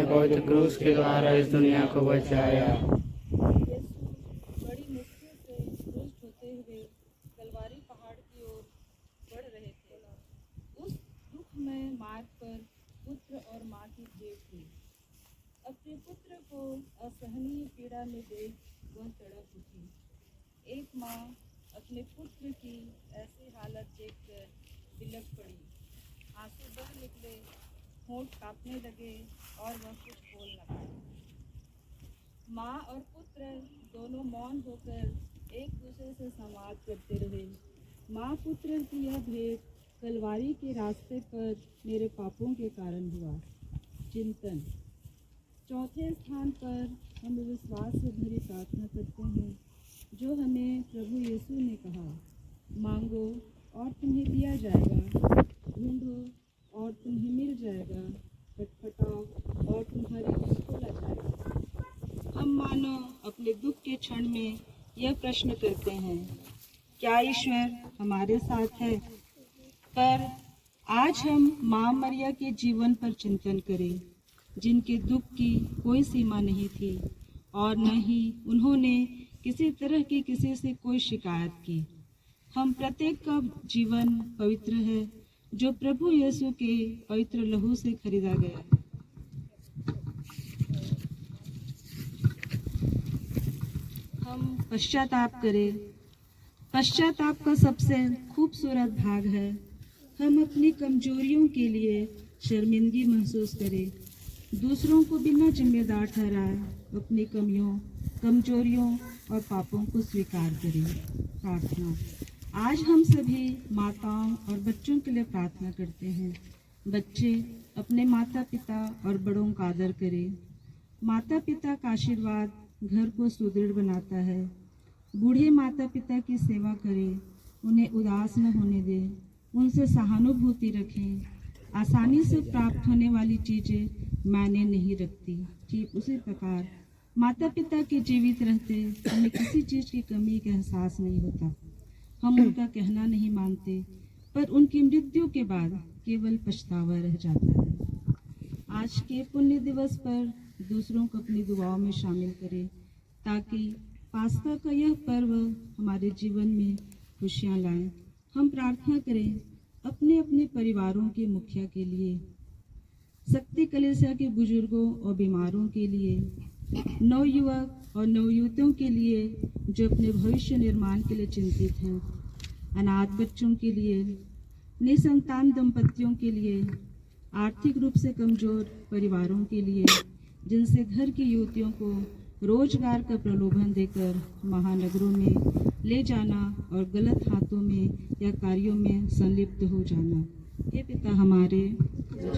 पवित्र क्रूस के द्वारा इस दुनिया को बचाया। यीशु बड़ी मुश्किल से क्रूस होते हुए कलवारी पहाड़ की ओर बढ़ रहे थे। उस दुखमय मार्ग पर पुत्र और माँ की भेंट थी। अपने पुत्र को असहनीय पीड़ा में देख वह तड़प उठी। एक माँ अपने पुत्र की ऐसी हालत देखकर बिलख पड़ी। आंसू बह निकले, होंठ कांपने लगे और वह कुछ बोल न पाई। माँ और पुत्र दोनों मौन होकर एक दूसरे से संवाद करते रहे। माँ पुत्र की यह भेंट कलवारी के रास्ते पर मेरे पापों के कारण हुआ। चिंतन। चौथे स्थान पर हम विश्वास से भरी प्रार्थना करते हैं जो हमें प्रभु यीशु ने कहा, मांगो और तुम्हें दिया जाएगा, ढूंढो और तुम्हें मिल जाएगा, खटखटाओ और तुम्हारे लिए खोला जाएगा। हम मानो अपने दुख के क्षण में यह प्रश्न करते हैं, क्या ईश्वर हमारे साथ है? पर आज हम माँ मरिया के जीवन पर चिंतन करें, जिनके दुख की कोई सीमा नहीं थी और न ही उन्होंने किसी तरह की किसी से कोई शिकायत की। हम प्रत्येक का जीवन पवित्र है जो प्रभु यीशु के पवित्र लहू से खरीदा गया है। हम पश्चाताप करें। पश्चाताप का सबसे खूबसूरत भाग है हम अपनी कमजोरियों के लिए शर्मिंदगी महसूस करें, दूसरों को बिना जिम्मेदार ठहराए अपनी कमियों, कमजोरियों और पापों को स्वीकार करें। प्रार्थना। आज हम सभी माताओं और बच्चों के लिए प्रार्थना करते हैं। बच्चे अपने माता पिता और बड़ों का आदर करें। माता पिता का आशीर्वाद घर को सुदृढ़ बनाता है। बूढ़े माता पिता की सेवा करें, उन्हें उदास न होने दें, उनसे सहानुभूति रखें। आसानी से प्राप्त होने वाली चीज़ें मायने नहीं रखती। ठीक उसी प्रकार माता पिता के जीवित रहते हमें किसी चीज़ की कमी का एहसास नहीं होता। हम उनका कहना नहीं मानते, पर उनकी मृत्यु के बाद केवल पछतावा रह जाता है। आज के पुण्य दिवस पर दूसरों को अपनी दुआओं में शामिल करें ताकि पास्का का यह पर्व हमारे जीवन में खुशियाँ लाए। हम प्रार्थना करें अपने अपने परिवारों के मुखिया के लिए, शक्ति कलीसिया के बुजुर्गों और बीमारों के लिए, नवयुवक और नवयुवतियों के लिए जो अपने भविष्य निर्माण के लिए चिंतित हैं, अनाथ बच्चों के लिए, निसंतान दंपतियों के लिए, आर्थिक रूप से कमजोर परिवारों के लिए, जिनसे घर की युवतियों को रोजगार का प्रलोभन देकर महानगरों में ले जाना और गलत हाथों में या कार्यों में संलिप्त हो जाना। हे पिता हमारे जो